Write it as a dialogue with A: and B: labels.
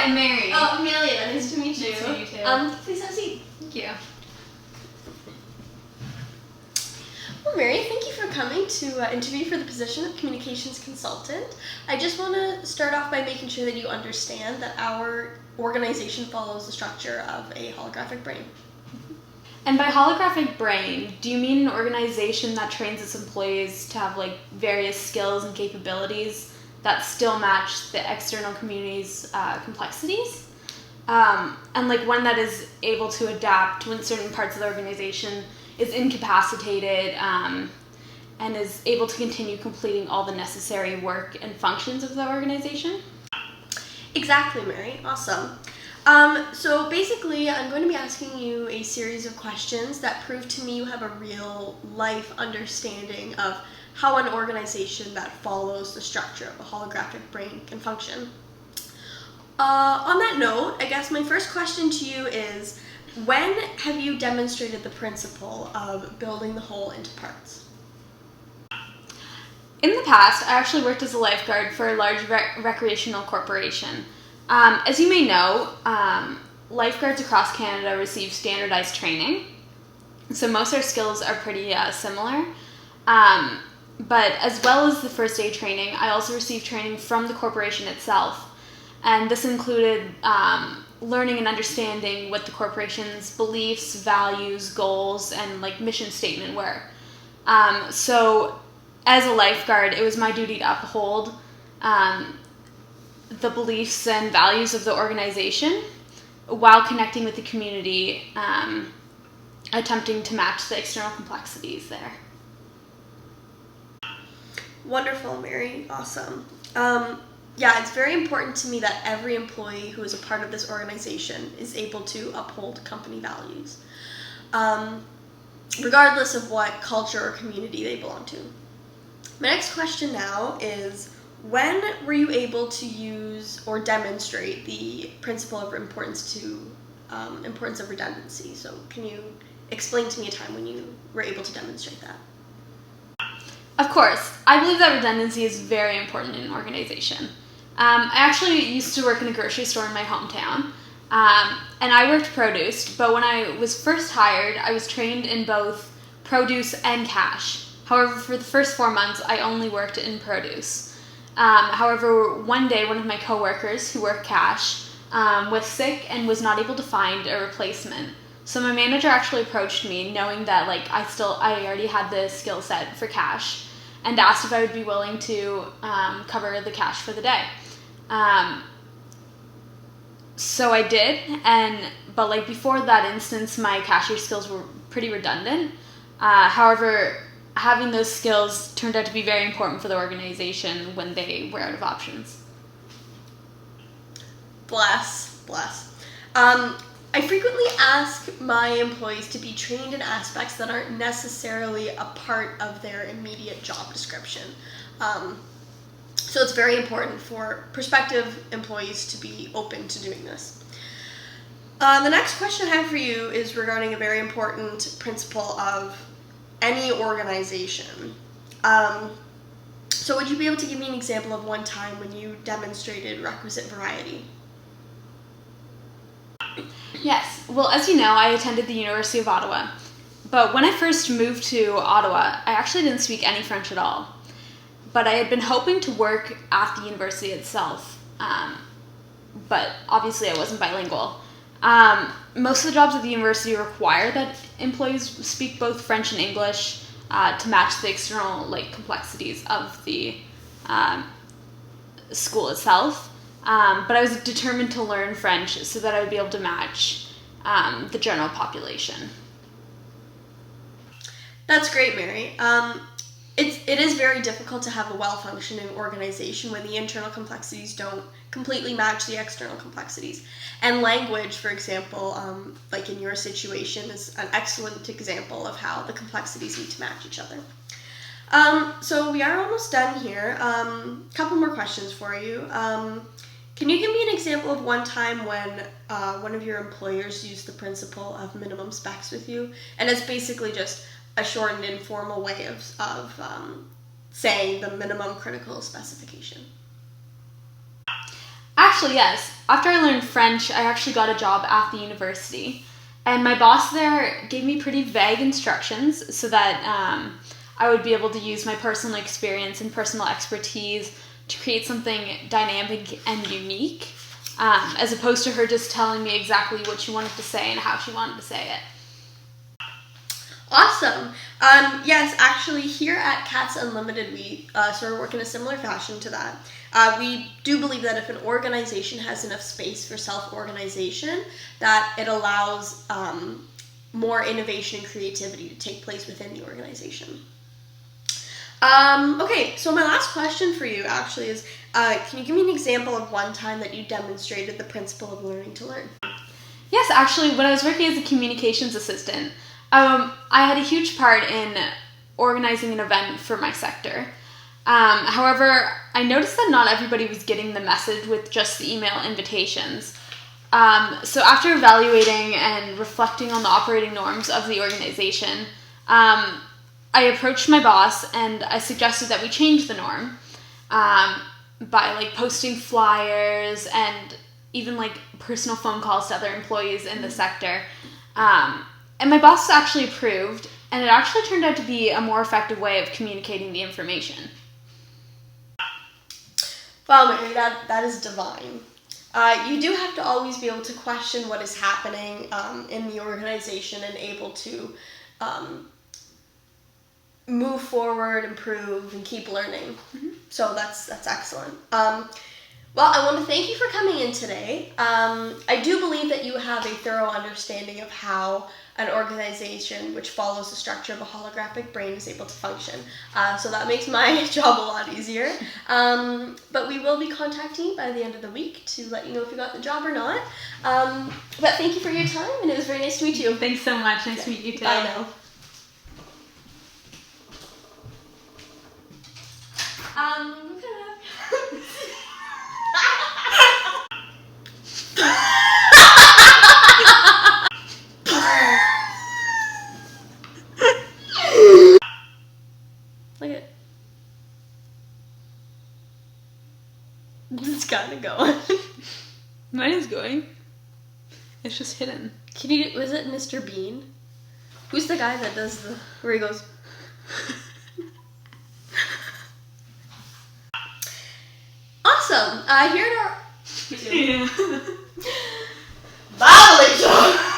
A: I'm Mary.
B: Oh, Amelia. Nice to meet you.
A: Nice to meet you too.
B: Please have a seat.
A: Thank you.
B: Well, Mary, thank you for coming to interview for the position of communications consultant. I just want to start off by making sure that you understand that our organization follows the structure of a holographic brain.
A: And by holographic brain, do you mean an organization that trains its employees to have like various skills and capabilities that still match the external community's complexities? And like one that is able to adapt when certain parts of the organization is incapacitated and is able to continue completing all the necessary work and functions of the organization?
B: Exactly, Mary. Awesome. So basically, I'm going to be asking you a series of questions that prove to me you have a real life understanding of how an organization that follows the structure of a holographic brain can function. On that note, I guess my first question to you is, when have you demonstrated the principle of building the whole into parts?
A: In the past, I actually worked as a lifeguard for a large recreational corporation. As you may know, lifeguards across Canada receive standardized training, so most of our skills are pretty similar. But as well as the first aid training, I also received training from the corporation itself, and this included learning and understanding what the corporation's beliefs, values, goals, and like mission statement were. So as a lifeguard, it was my duty to uphold the beliefs and values of the organization while connecting with the community, attempting to match the external complexities there.
B: Wonderful, Mary. Awesome. Yeah, it's very important to me that every employee who is a part of this organization is able to uphold company values, regardless of what culture or community they belong to. My next question now is, when were you able to use or demonstrate the principle of importance of redundancy? So can you explain to me a time when you were able to demonstrate that?
A: Of course. I believe that redundancy is very important in an organization. I actually used to work in a grocery store in my hometown, and I worked produce, but when I was first hired, I was trained in both produce and cash. However, for the first 4 months, I only worked in produce. However, one day, one of my coworkers who worked cash was sick and was not able to find a replacement. So my manager actually approached me, knowing that like I already had the skill set for cash, and asked if I would be willing to cover the cash for the day. So I did, but like before that instance, my cashier skills were pretty redundant. However, having those skills turned out to be very important for the organization when they were out of options.
B: Bless. I frequently ask my employees to be trained in aspects that aren't necessarily a part of their immediate job description. So it's very important for prospective employees to be open to doing this. The next question I have for you is regarding a very important principle of any organization. So would you be able to give me an example of one time when you demonstrated requisite variety?
A: Yes. Well, as you know, I attended the University of Ottawa. But when I first moved to Ottawa, I actually didn't speak any French at all. But I had been hoping to work at the university itself. But obviously I wasn't bilingual. Most of the jobs at the university require that employees speak both French and English to match the external complexities of the school itself. But I was determined to learn French so that I would be able to match the general population.
B: That's great, Mary. It is very difficult to have a well-functioning organization when the internal complexities don't completely match the external complexities. And language, for example, like in your situation, is an excellent example of how the complexities need to match each other. So we are almost done here. Couple more questions for you. Can you give me an example of one time when one of your employers used the principle of minimum specs with you? And it's basically just a short and informal way of saying the minimum critical specification.
A: Actually, yes. after I learned French, I actually got a job at the university. And my boss there gave me pretty vague instructions so that I would be able to use my personal experience and personal expertise to create something dynamic and unique, as opposed to her just telling me exactly what she wanted to say and how she wanted to say it.
B: Awesome. Yes, actually, here at Cats Unlimited, we sort of work in a similar fashion to that. We do believe that if an organization has enough space for self-organization, that it allows more innovation and creativity to take place within the organization. Okay, so my last question for you actually is, can you give me an example of one time that you demonstrated the principle of learning to learn?
A: Yes, actually, when I was working as a communications assistant, I had a huge part in organizing an event for my sector. However, I noticed that not everybody was getting the message with just the email invitations. So after evaluating and reflecting on the operating norms of the organization, I approached my boss and I suggested that we change the norm by like posting flyers and even like personal phone calls to other employees in the sector. And my boss actually approved, and it actually turned out to be a more effective way of communicating the information.
B: Wow, Mary, that is divine. You do have to always be able to question what is happening in the organization and able to move forward, improve, and keep learning. Mm-hmm. So that's excellent. Well, I want to thank you for coming in today. I do believe that you have a thorough understanding of how an organization which follows the structure of a holographic brain is able to function. So that makes my job a lot easier. But we will be contacting you by the end of the week to let you know if you got the job or not. But thank you for your time, and it was very nice to meet you.
A: Thanks so much. Nice to meet you too.
B: Bye now. Look at it's gotta go.
A: Mine is going. It's just hidden.
B: Was it Mr. Bean? Who's the guy that does where he goes? Awesome. Here at our
A: Yeah.
B: Bye, Alicia.